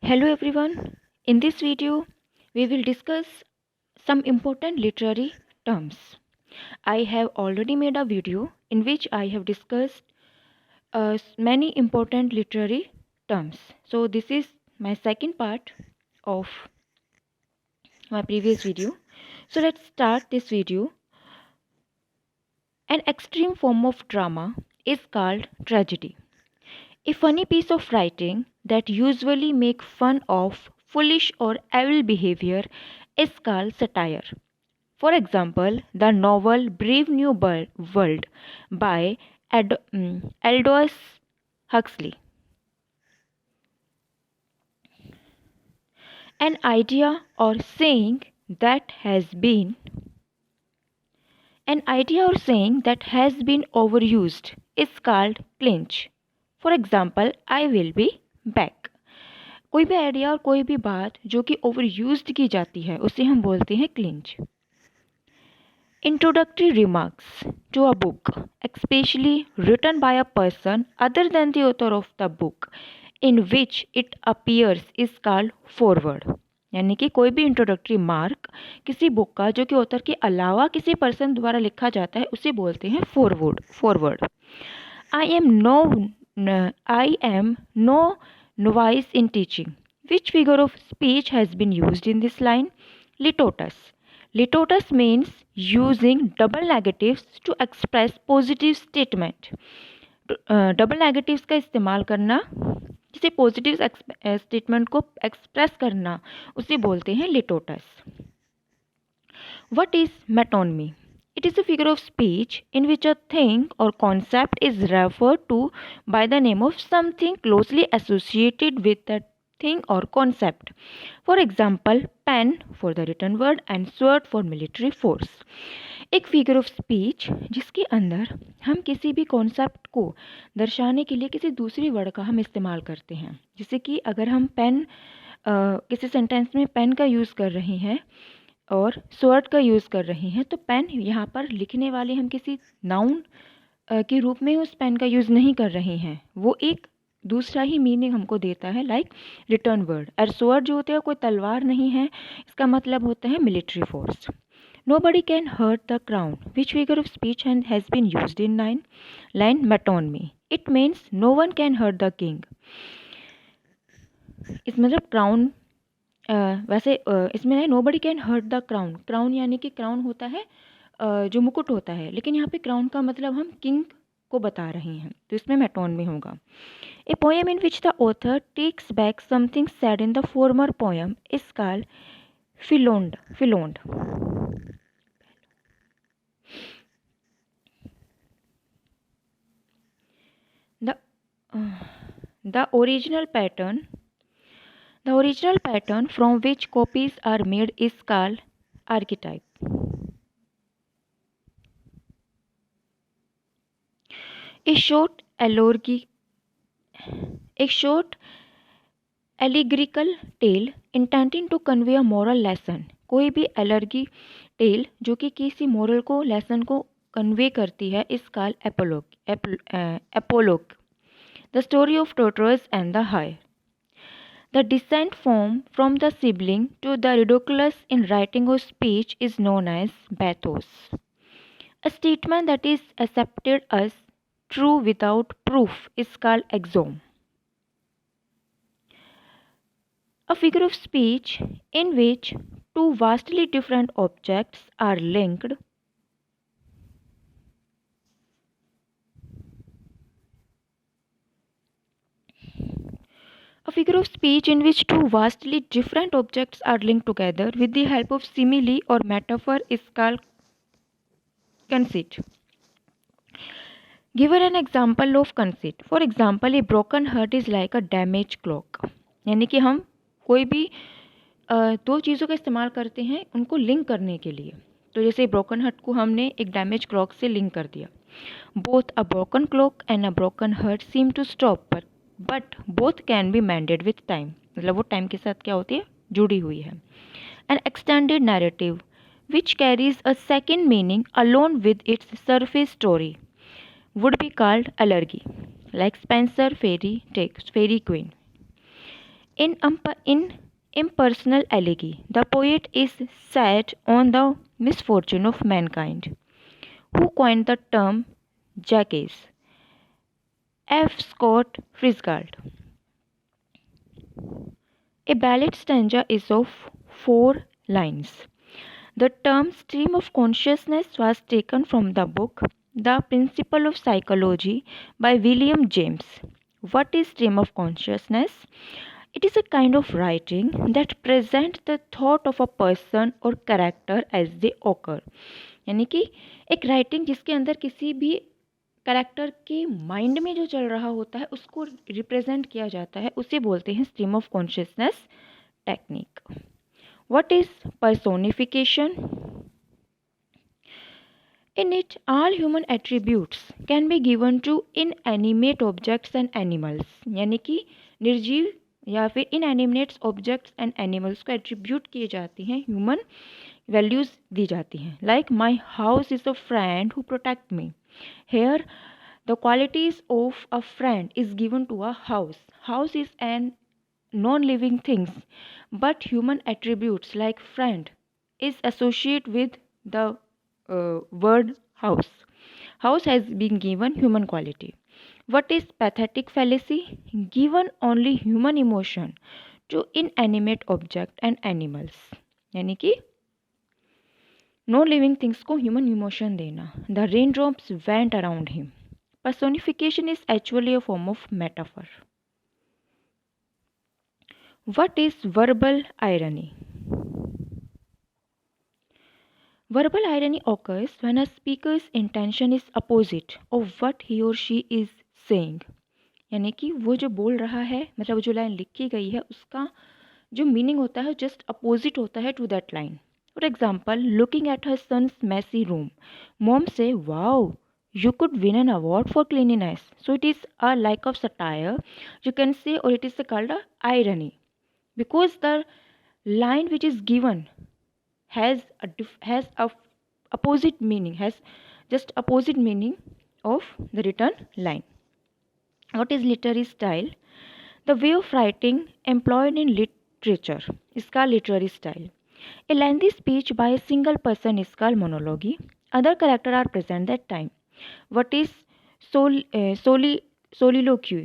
Hello everyone. In this video, we will discuss some important literary terms. I have already made a video in which I have discussed many important literary terms. So this is my second part of my previous video. So let's start this video. An extreme form of drama is called tragedy. A funny piece of writing that usually makes fun of foolish or evil behavior is called satire. For example, the novel Brave New World by Aldous Huxley. An idea or saying that has been overused is called clinch. For example, I will be back. कोई भी idea और कोई भी बात जो कि over used की जाती है उसे हम बोलते हैं clinch. Introductory remarks to a book, especially written by a person other than the author of the book in which it appears, is called forward. यानी कि कोई भी इंट्रोडक्टरी मार्क किसी बुक का जो कि ऑथर के अलावा किसी पर्सन द्वारा लिखा जाता है उसे बोलते हैं forward. I am no novice in teaching. Which figure of speech has been used in this line? Litotus. Litotus means using double negatives to express positive statement. Double negatives का इस्तेमाल करना किसी पॉजिटिव स्टेटमेंट को express करना उसे बोलते हैं लिटोटस. What is metonymy? It is a figure of speech in which a thing or concept is referred to by the name of something closely associated with that thing or concept. For example, pen for the written word and sword for military force. एक figure of speech जिसके अंदर हम किसी भी concept को दर्शाने के लिए किसी दूसरी वर्ड का हम इस्तेमाल करते हैं. जैसे कि अगर हम पेन किसी सेंटेंस में पेन का यूज़ कर रहे हैं और स्वर्ड का यूज़ कर रहे हैं तो पेन यहाँ पर लिखने वाले हम किसी नाउन के रूप में उस पेन का यूज़ नहीं कर रहे हैं. वो एक दूसरा ही मीनिंग हमको देता है लाइक रिटर्न वर्ड. और स्वर्ड जो होता है कोई तलवार नहीं है, इसका मतलब होता है military force. Nobody can hurt the crown. Which figure of speech has been used in line metonymy? It means no one can hurt the king. इसमें जब क्राउन वैसे इसमें है nobody can hurt the crown. Crown यानी कि crown होता है जो मुकुट होता है, लेकिन यहाँ पे क्राउन का मतलब हम किंग को बता रहे हैं, तो इसमें metonymy होगा. A poem in which the author takes back something said in the former poem is called philonde. The original pattern from which copies are made is called archetype. A short allegorical tale intending to convey a moral lesson. कोई भी एलर्गी tell जो कि किसी moral को lesson को convey करती है is called apologue. The story of tortoise and the hare. The descent from the sibling to the ridiculous in writing or speech is known as bathos. A statement that is accepted as true without proof is called axiom. A figure of speech in which two vastly different objects are linked together with the help of simile or metaphor is called conceit. Given an example of conceit. For example, a broken heart is like a damaged clock. यानी कि हम कोई भी दो चीज़ों का इस्तेमाल करते हैं उनको लिंक करने के लिए. तो जैसे ब्रोकन हर्ट को हमने एक डैमेज क्लॉक से लिंक कर दिया. Both a broken clock and a broken heart seem to stop but both can be mended with time. मतलब वो टाइम के साथ क्या होती है, जुड़ी हुई है. N extended narrative which carries a second meaning alone with its surface story would be called allegory, like Spenser fairy queen. In impersonal elegy, the poet is sad on the misfortune of mankind. Who coined the term jackass? F. Scott Fitzgerald. A ballad stanza is of 4 lines. The term stream of consciousness was taken from the book The Principle of Psychology by William James. What is stream of consciousness? It is a kind of writing that presents the thought of a person or character as they occur. यानी कि एक writing जिसके अंदर किसी भी character के mind में जो चल रहा होता है उसको रिप्रेजेंट किया जाता है, उसे बोलते हैं stream of consciousness technique. What is personification? In it, all human attributes can be given to inanimate objects and animals. यानी कि निर्जीव या फिर इनएनिमेट्स ऑब्जेक्ट्स एंड एनिमल्स को एट्रीब्यूट किए जाते हैं, ह्यूमन वैल्यूज दी जाती हैं. Like my house is a friend who protect me. Here the qualities of a friend is given to a house. House is an non-living things, but human attributes like friend is associated with the word house. House has been given human quality. What is pathetic fallacy? Given only human emotion to inanimate object and animals. यानी कि no living things को human emotion देना. The raindrops went around him. Personification is actually a form of metaphor. What is verbal irony? Verbal irony occurs when a speaker's intention is opposite of what he or she is saying. यानी कि वो जो बोल रहा है, मतलब जो line लिखी गई है उसका जो मीनिंग होता है जस्ट अपोजिट होता है to that line. For example, looking at her sons messy room, mom say wow you could win an award for cleanliness. So it is a like of satire, you can say, or it is called a irony, because the line which is given has a opposite meaning, has just opposite meaning of the written line. What is literary style? The way of writing employed in literature is called literary style. A lengthy speech by a single person is called monologue. Other characters are present that time. What is soliloquy?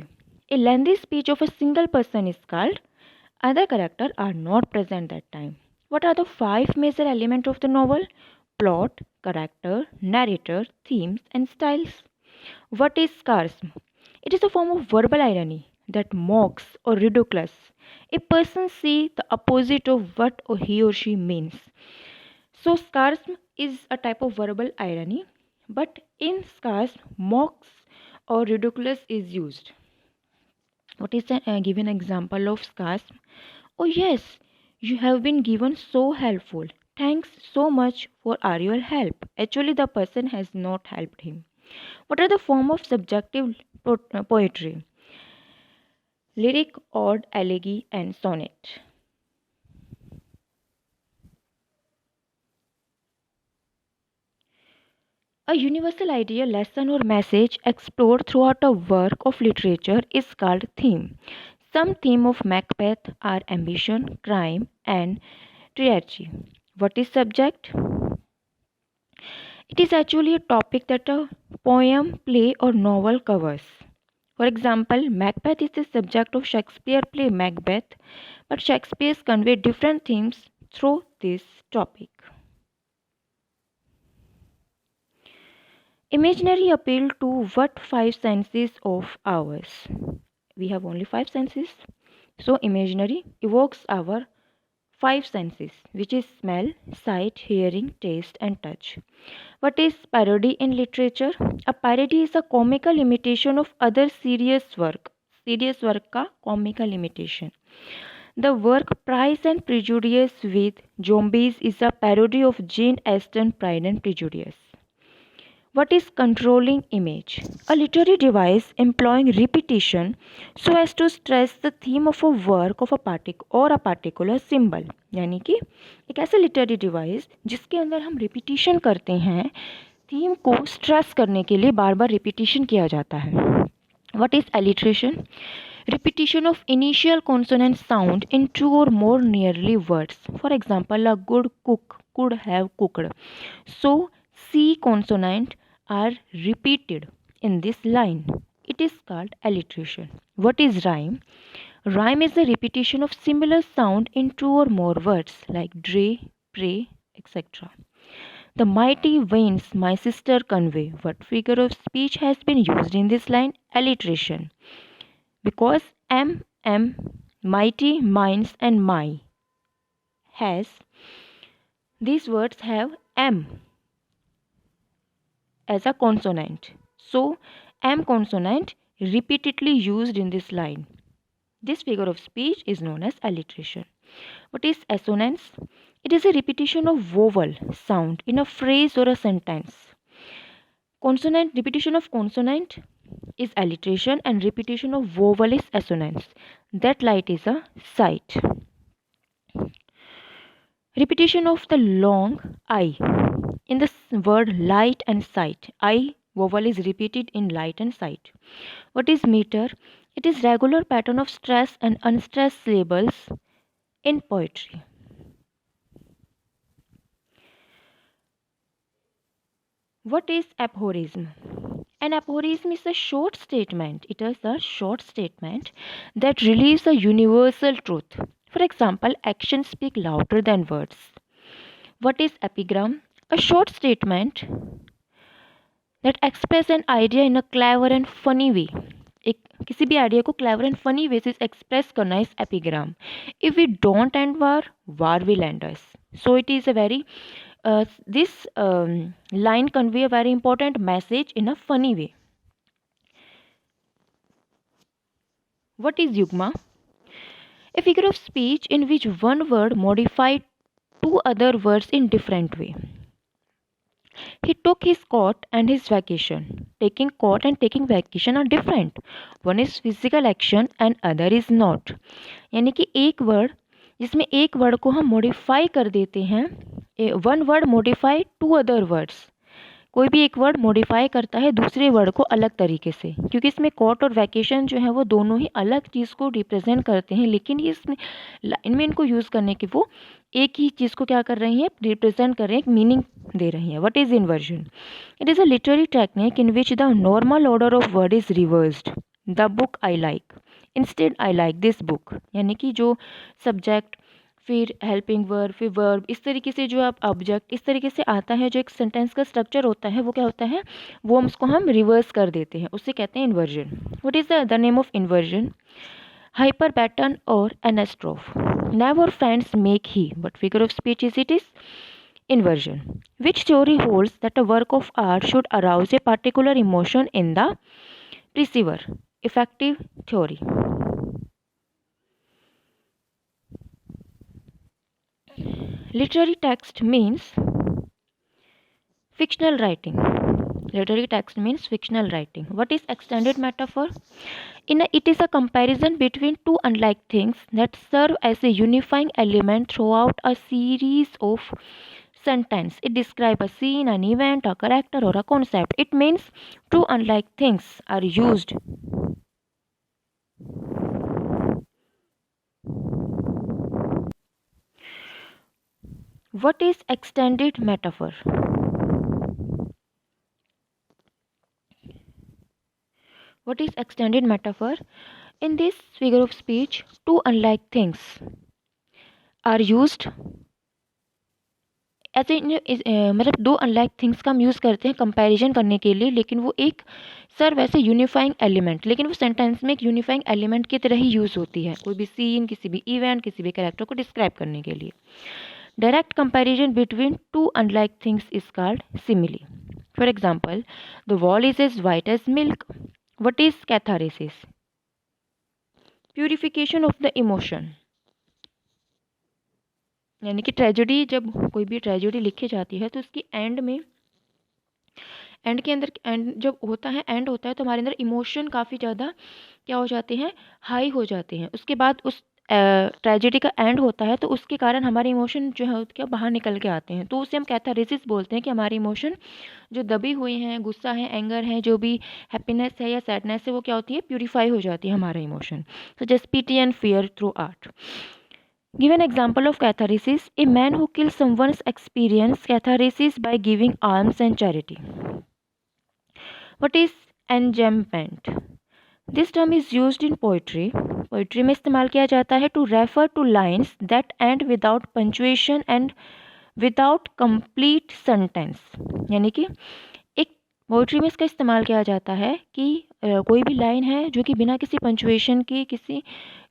A lengthy speech of a single person is called. Other characters are not present that time. What are the 5 major elements of the novel? Plot, character, narrator, themes, and styles. What is sarcasm? It is a form of verbal irony that mocks or ridicules. A person sees the opposite of what he or she means. So sarcasm is a type of verbal irony, but in sarcasm, mocks or ridiculous is used. What is a given example of sarcasm? Oh yes, you have been given so helpful. Thanks so much for all your help. Actually, the person has not helped him. What are the form of subjective poetry? Lyric, ode, elegy, and sonnet. A universal idea, lesson, or message explored throughout a work of literature is called theme. Some theme of Macbeth are ambition, crime, and tragedy. What is subject? It is actually a topic that a poem, play, or novel covers. For example, Macbeth is the subject of Shakespeare play Macbeth, but Shakespeare conveyed different themes through this topic. Imaginary appeal to what 5 senses of ours? We have only 5 senses. So imaginary evokes our 5 senses, which is smell, sight, hearing, taste, and touch. What is parody in literature? A parody is a comical imitation of other serious work. Serious work का comical imitation. The work Price and Prejudice with Zombies is a parody of Jane Austen Pride and Prejudice. What is controlling image? A literary device employing repetition so as to stress the theme of a work of a particular symbol. यानी कि एक ऐसा literary device जिसके अंदर हम repetition करते हैं, theme को स्ट्रेस करने के लिए बार बार रिपीटिशन किया जाता है. What is alliteration? Repetition of initial consonant sound in two or more nearly words. For example, a good cook could have cooked. So, C consonant are repeated in this line. It is called alliteration. What is rhyme? Rhyme is the repetition of similar sound in two or more words like dray, pray, etc. The mighty winds my sister convey. What figure of speech has been used in this line? Alliteration. Because mighty, minds, and my has, these words have M as a consonant. So, M consonant repeatedly used in this line. This figure of speech is known as alliteration. What is assonance? It is a repetition of vowel sound in a phrase or a sentence. Consonant, repetition of consonant is alliteration and repetition of vowel is assonance. That light is a sight. Repetition of the long I in the word light and sight. I vowel is repeated in light and sight. What is meter? It is regular pattern of stress and unstressed syllables in poetry. What is aphorism? An aphorism is a short statement. It is a short statement that relieves a universal truth. For example, actions speak louder than words. What is epigram? A short statement that express an idea in a clever and funny way. एक किसी भी idea को clever and funny way से express करना is epigram. If we don't end war will end us. So it is a very this line convey a very important message in a funny way. What is yugma? A figure of speech in which one word modified two other words in different way. He took his coat and his vacation. Taking coat and taking vacation are different. One is physical action and other is not. यानी कि एक word जिसमें एक word को हम modify कर देते हैं. One word modify to other words. कोई भी एक वर्ड मॉडिफाई करता है दूसरे वर्ड को अलग तरीके से, क्योंकि इसमें कॉट और वैकेशन जो है वो दोनों ही अलग चीज़ को रिप्रेजेंट करते हैं, लेकिन ये इसमें लाइन में इनको यूज़ करने के वो एक ही चीज़ को क्या कर रही हैं, रिप्रेजेंट कर रहे हैं, एक मीनिंग दे रही हैं. What is inversion? It is a literary technique in which the normal order of word is reversed. The book I like instead I like this book. यानी कि जो सब्जेक्ट, फिर हेल्पिंग वर्ब, फिर वर्ब, इस तरीके से जो आप ऑब्जेक्ट इस तरीके से आता है, जो एक सेंटेंस का स्ट्रक्चर होता है वो क्या होता है, वो उसको हम रिवर्स कर देते हैं, उससे कहते हैं inversion. What is the name of inversion? Hyperbaton और anastrophe. Never friends make he. But figure of speech is it is inversion. Which theory holds that a work of art should arouse a particular emotion in the perceiver? Effective theory. Literary text means fictional writing. Literary text means fictional writing. What is extended metaphor? It is a comparison between two unlike things that serve as a unifying element throughout a series of sentence. It describes a scene, an event, a character, or a concept. It means two unlike things are used. What is extended metaphor? What is extended metaphor? In this figure of speech, two unlike things are used. ऐसे मतलब दो unlike things का हम use करते हैं comparison करने के लिए, लेकिन वो एक सर वैसे यूनिफाइंग एलिमेंट, लेकिन वो सेंटेंस में एक यूनिफाइंग एलिमेंट की तरह ही यूज़ होती है, कोई भी सीन, किसी भी इवेंट, किसी भी कैरेक्टर को डिस्क्राइब करने के लिए. Direct comparison between two unlike things is called simile. For example, the wall is as white as milk. What is catharsis? Purification of the emotion. यानी कि ट्रेजेडी, जब कोई भी ट्रेजेडी लिखी जाती है तो उसकी एंड में, एंड के अंदर, एंड जब होता है, एंड होता है तो हमारे अंदर इमोशन काफ़ी ज़्यादा क्या हो जाते हैं, हाई हो जाते हैं. उसके बाद उस ट्रेजेडी का एंड होता है तो उसके कारण हमारे इमोशन जो है क्या बाहर निकल के आते हैं, तो उसे हम कैथारेसिस बोलते हैं कि हमारे इमोशन जो दबी हुई हैं, गुस्सा है, एंगर है, जो भी हैप्पीनेस है या सैडनेस है, वो क्या होती है, प्यूरिफाई हो जाती है हमारा emotion. So just pity and fear through art. Give an example of catharsis. A man who kills someone's experience catharsis by giving alms and charity. What is enjambment? This term is used in poetry. Poetry में इस्तेमाल किया जाता है to refer to lines that end without punctuation and without complete sentence. यानी कि एक poetry में इसका इस्तेमाल किया जाता है कि कोई भी लाइन है जो कि बिना किसी पंचुएशन की किसी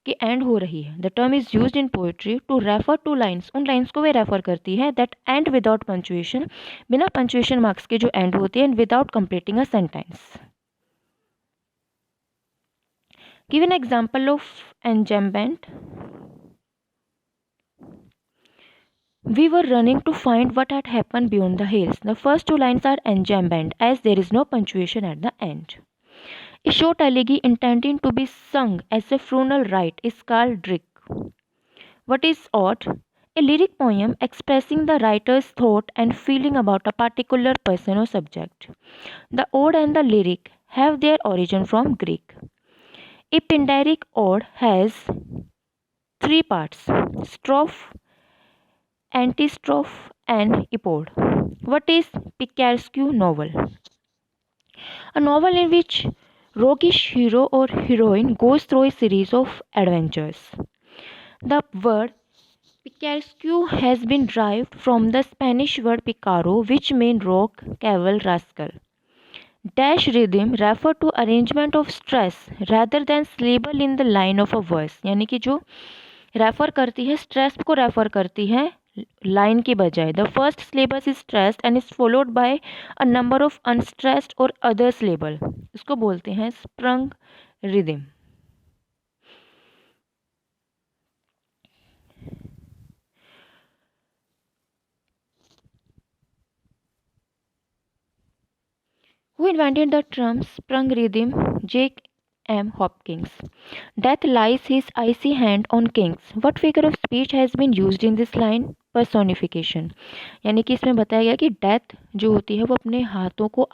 की एंड हो रही है। The term is used in poetry to refer to lines, उन लाइन्स को वे रेफर करती है दैट एंड विदाउट पंचुएशन, बिना पंचुएशन मार्क्स के जो एंड होती है, end without completing a sentence. Give an example of enjambment. We were running to find what had happened beyond the hills. The first two lines are enjambment as there is no punctuation at the end. A short elegy intending to be sung as a funeral rite is called drig. What is ode? A lyric poem expressing the writer's thought and feeling about a particular person or subject. The ode and the lyric have their origin from Greek. A Pindaric ode has three parts: strophe, antistrophe, and epode. What is picaresque novel? A novel in which roguish hero or heroine goes through a series of adventures. The word picaresque has been derived from the Spanish word picaro, which means rogue, cavil, rascal. Dash rhythm refer to arrangement of stress rather than syllable in the line of a verse. यानी कि जो refer करती है stress को refer करती है line के बजाय. The first syllable is stressed and is followed by a number of unstressed और अदर सिलेबल. इसको बोलते हैं sprung rhythm. Who invented the term sprung rhythm? J.M. Hopkins. Death lies his icy hand on kings. What figure of speech has been used in this line? Personification. यानी कि इसमें बताया गया कि डेथ जो होती है वो अपने हाथों को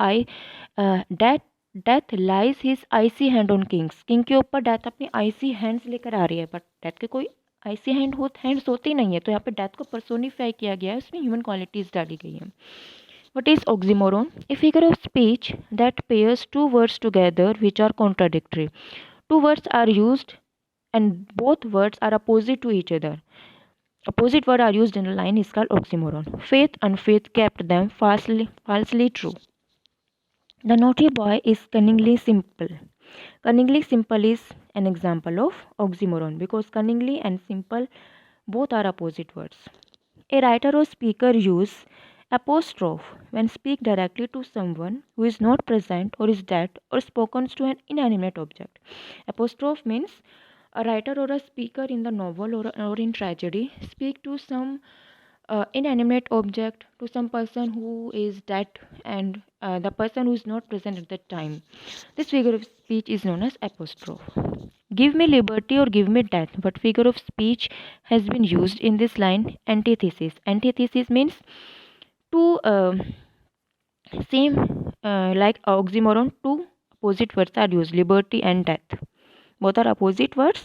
death lies his icy hand on kings. King के ऊपर डेथ अपनी आइसी हैंड्स लेकर आ रही है, बट डेथ के कोई आइसी हैंड्स होते ही नहीं है, तो यहाँ पे डेथ को पर्सोनिफाई किया गया है, उसमें ह्यूमन क्वालिटीज डाली गई हैं. What is oxymoron? A figure of speech that pairs two words together which are contradictory. Two words are used and both words are opposite to each other. Opposite words are used in a line is called oxymoron. Faith, unfaith kept them falsely true. The naughty boy is cunningly simple. Cunningly simple is an example of oxymoron because cunningly and simple both are opposite words. A writer or speaker use apostrophe when speak directly to someone who is not present or is dead or spoken to an inanimate object. Apostrophe means a writer or a speaker in the novel or in tragedy speak to some inanimate object, to some person who is dead and the person who is not present at that time. This figure of speech is known as apostrophe. Give me liberty or give me death. What figure of speech has been used in this line? Antithesis. Antithesis means two same like oxymoron, two opposite words are used, liberty and death. Both are opposite words.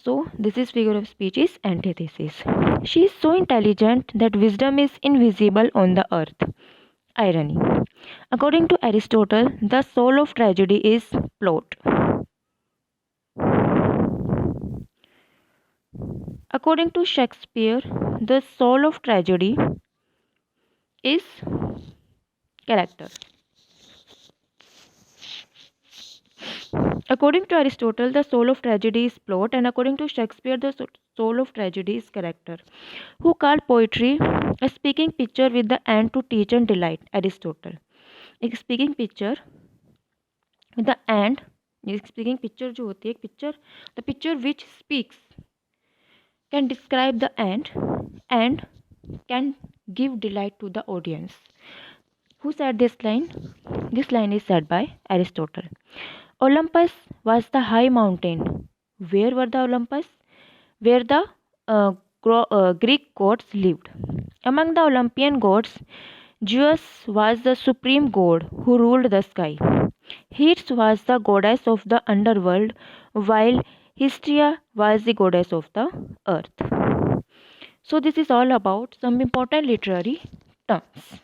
So this is figure of speech is antithesis. She is so intelligent that wisdom is invisible on the earth. Irony. According to Aristotle, the soul of tragedy is plot. According to Shakespeare, the soul of tragedy is character. According to Aristotle, the soul of tragedy is plot, and according to Shakespeare, the soul of tragedy is character. Who called poetry a speaking picture with the end to teach and delight? Aristotle. एक speaking picture with the end, एक speaking picture जो होती है, एक picture, the picture which speaks can describe the end and can give delight to the audience. Who said this line? This line is said by Aristotle. Olympus was the high mountain Where were the Olympus? Where the Greek gods lived. Among the Olympian gods, Zeus was the supreme god who ruled the sky. Hades was the goddess of the underworld, while Hestia was the goddess of the earth. So, this is all about some important literary terms.